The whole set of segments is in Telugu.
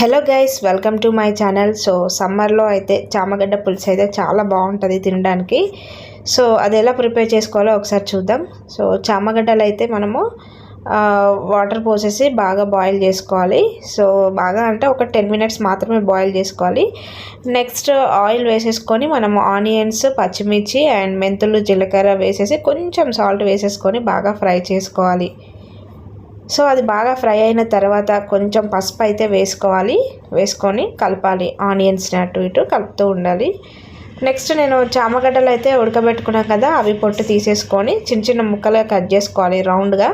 Hello guys, welcome to my channel. So సమ్మర్లో అయితే చామగడ్డ పులుసు అయితే చాలా బాగుంటుంది తినడానికి. సో అది ఎలా ప్రిపేర్ చేసుకోవాలో ఒకసారి చూద్దాం. సో చామగడ్డలు అయితే మనము వాటర్ పోసేసి బాగా బాయిల్ చేసుకోవాలి. సో బాగా అంటే ఒక 10 మినిట్స్ మాత్రమే బాయిల్ చేసుకోవాలి. నెక్స్ట్ ఆయిల్ వేసేసుకొని మనము ఆనియన్స్, పచ్చిమిర్చి అండ్ మెంతులు, జీలకర్ర వేసేసి కొంచెం సాల్ట్ వేసేసుకొని బాగా ఫ్రై చేసుకోవాలి. సో అది బాగా ఫ్రై అయిన తర్వాత కొంచెం పసుపు అయితే వేసుకొని కలపాలి. ఆనియన్స్ని అటు ఇటు కలుపుతూ ఉండాలి. నెక్స్ట్ నేను చామగడ్డలు అయితే ఉడకబెట్టుకున్నాను కదా, అవి పొట్టు తీసేసుకొని చిన్న చిన్న ముక్కలుగా కట్ చేసుకోవాలి రౌండ్గా.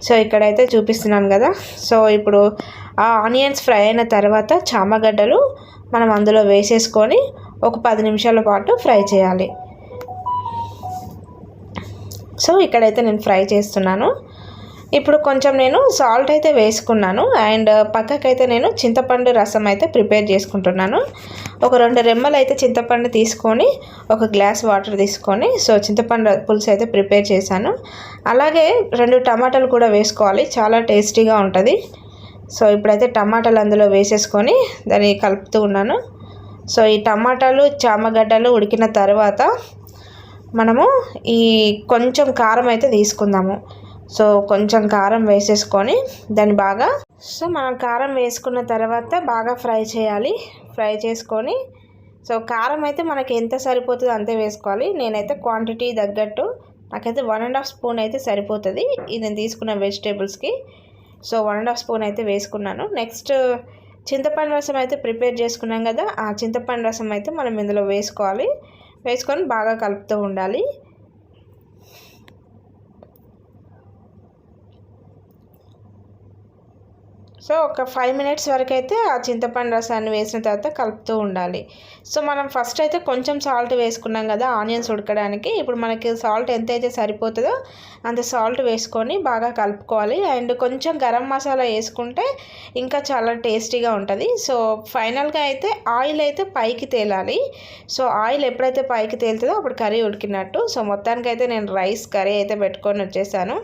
సో ఇక్కడైతే చూపిస్తున్నాను కదా. సో ఇప్పుడు ఆ ఆనియన్స్ ఫ్రై అయిన తర్వాత చామగడ్డలు మనం అందులో వేసేసుకొని ఒక 10 నిమిషాల పాటు ఫ్రై చేయాలి. సో ఇక్కడైతే నేను ఫ్రై చేస్తున్నాను. ఇప్పుడు కొంచెం నేను సాల్ట్ అయితే వేసుకున్నాను అండ్ పక్కకైతే నేను చింతపండు రసం అయితే ప్రిపేర్ చేసుకుంటున్నాను. ఒక 2 రెమ్మలు అయితే చింతపండు తీసుకొని ఒక గ్లాస్ వాటర్ తీసుకొని సో చింతపండు పులుసు అయితే ప్రిపేర్ చేశాను. అలాగే 2 టమాటాలు కూడా వేసుకోవాలి, చాలా టేస్టీగా ఉంటుంది. సో ఇప్పుడైతే టమాటాలు అందులో వేసేసుకొని దాన్ని కలుపుతూ ఉన్నాను. సో ఈ టమాటాలు, చామగడ్డలు ఉడికిన తర్వాత మనము ఈ కొంచెం కారం అయితే తీసుకుందాము. సో కొంచెం కారం వేసేసుకొని దాన్ని బాగా మనం కారం వేసుకున్న తర్వాత బాగా ఫ్రై చేయాలి. ఫ్రై చేసుకొని సో కారం అయితే మనకి ఎంత సరిపోతుందో అంతే వేసుకోవాలి. నేనైతే క్వాంటిటీ తగ్గట్టు నాకైతే 1.5 స్పూన్ అయితే సరిపోతుంది ఇది నేను తీసుకున్న వెజిటేబుల్స్కి. సో 1.5 స్పూన్ అయితే వేసుకున్నాను. నెక్స్ట్ చింతపండు రసం అయితే ప్రిపేర్ చేసుకున్నాం కదా, ఆ చింతపండు రసం అయితే మనం ఇందులో వేసుకొని బాగా కలుపుతూ ఉండాలి. సో ఒక 5 మినిట్స్ వరకు అయితే ఆ చింతపండు రసాన్ని వేసిన తర్వాత కలుపుతూ ఉండాలి. సో మనం ఫస్ట్ అయితే కొంచెం సాల్ట్ వేసుకున్నాం కదా ఆనియన్స్ ఉడకడానికి. ఇప్పుడు మనకి సాల్ట్ ఎంతైతే సరిపోతుందో అంత సాల్ట్ వేసుకొని బాగా కలుపుకోవాలి. అండ్ కొంచెం గరం మసాలా వేసుకుంటే ఇంకా చాలా టేస్టీగా ఉంటుంది. సో ఫైనల్గా అయితే ఆయిల్ అయితే పైకి తేలాలి. సో ఆయిల్ ఎప్పుడైతే పైకి తేలుతుందో అప్పుడు కర్రీ ఉడికినట్టు. సో మొత్తానికైతే నేను రైస్ కర్రీ అయితే పెట్టుకొని వచ్చేసాను.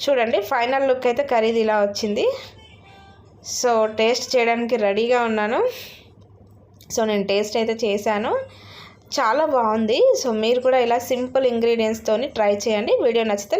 చూడండి ఫైనల్ లుక్ అయితే కర్రీది ఇలా వచ్చింది. సో టేస్ట్ చేయడానికి రెడీగా ఉన్నాను. సో నేను టేస్ట్ అయితే చేశాను, చాలా బాగుంది. సో మీరు కూడా ఇలా సింపుల్ ఇంగ్రీడియంట్స్తోని ట్రై చేయండి. వీడియో నచ్చితే